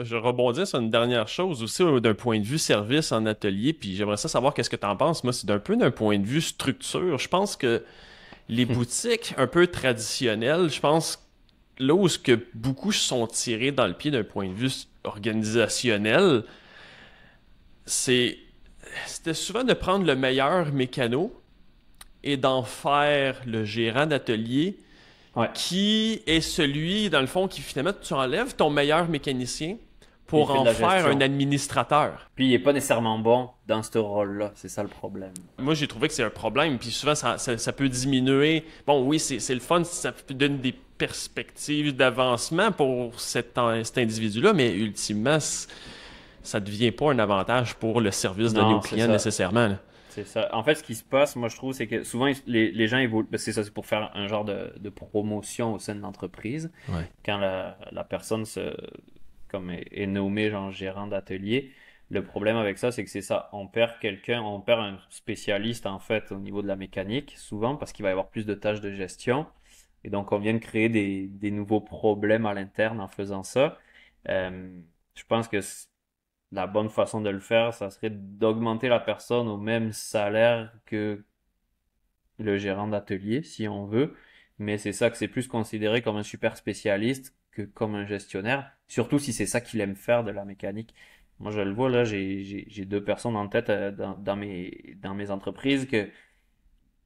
Je rebondis sur une dernière chose aussi d'un point de vue service en atelier, puis j'aimerais ça savoir qu'est-ce que tu en penses. Moi, c'est d'un point de vue structure. Je pense que les boutiques un peu traditionnelles, je pense là où ce que beaucoup se sont tirés dans le pied d'un point de vue organisationnel, c'est c'était souvent de prendre le meilleur mécano et d'en faire le gérant d'atelier Ouais, qui est celui, dans le fond, qui finalement, tu enlèves ton meilleur mécanicien puis il pour fait de en la faire un gestion. administrateur. Puis il est pas nécessairement bon dans ce rôle-là, c'est ça le problème. Moi, j'ai trouvé que c'est un problème, puis souvent, ça peut diminuer. Bon, oui, c'est le fun, ça donne des perspectives d'avancement pour cet individu-là, mais ultimement, ça ne devient pas un avantage pour le service donné au Non, c'est client ça. nécessairement, là. C'est ça. En fait, ce qui se passe, moi, je trouve, c'est que souvent, les gens évoluent. Parce que c'est ça, c'est pour faire un genre de promotion au sein de l'entreprise. Ouais. Quand la personne comme est nommée, genre, gérant d'atelier, le problème avec ça, c'est que c'est ça. On perd quelqu'un, on perd un spécialiste, en fait, au niveau de la mécanique, souvent, parce qu'il va y avoir plus de tâches de gestion. Et donc, on vient de créer des nouveaux problèmes à l'interne en faisant ça. Euh, je pense que la bonne façon de le faire, ça serait d'augmenter la personne au même salaire que le gérant d'atelier, si on veut. Mais c'est ça que c'est plus considéré comme un super spécialiste que comme un gestionnaire, surtout si c'est ça qu'il aime faire de la mécanique. Moi, je le vois là, j'ai deux personnes en tête dans mes entreprises que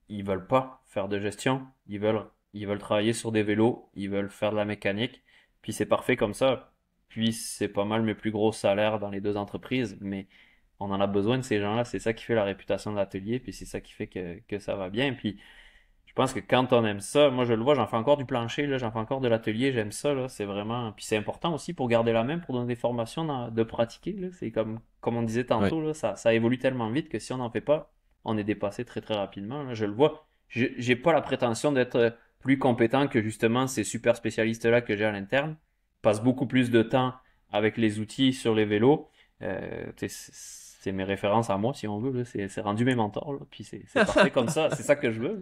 ils veulent pas faire de gestion, ils veulent travailler sur des vélos, ils veulent faire de la mécanique, puis c'est parfait comme ça. Puis c'est pas mal mes plus gros salaires dans les deux entreprises, mais on en a besoin de ces gens-là, c'est ça qui fait la réputation de l'atelier, puis c'est ça qui fait que ça va bien. Puis je pense que quand on aime ça, moi je le vois, j'en fais encore du plancher, là, j'en fais encore de l'atelier, j'aime ça, là, c'est vraiment. Puis c'est important aussi pour garder la main, pour donner des formations, de pratiquer, là. C'est comme on disait Ouais. tantôt, là, ça évolue tellement vite que si on n'en fait pas, on est dépassé très très rapidement, là. Je le vois. J'ai pas la prétention d'être plus compétent que justement ces super spécialistes-là que j'ai à l'interne. Je passe beaucoup plus de temps avec les outils sur les vélos. C'est mes références à moi, si on veut, là. C'est rendu mes mentors, là. Puis c'est parfait comme ça, c'est ça que je veux, là.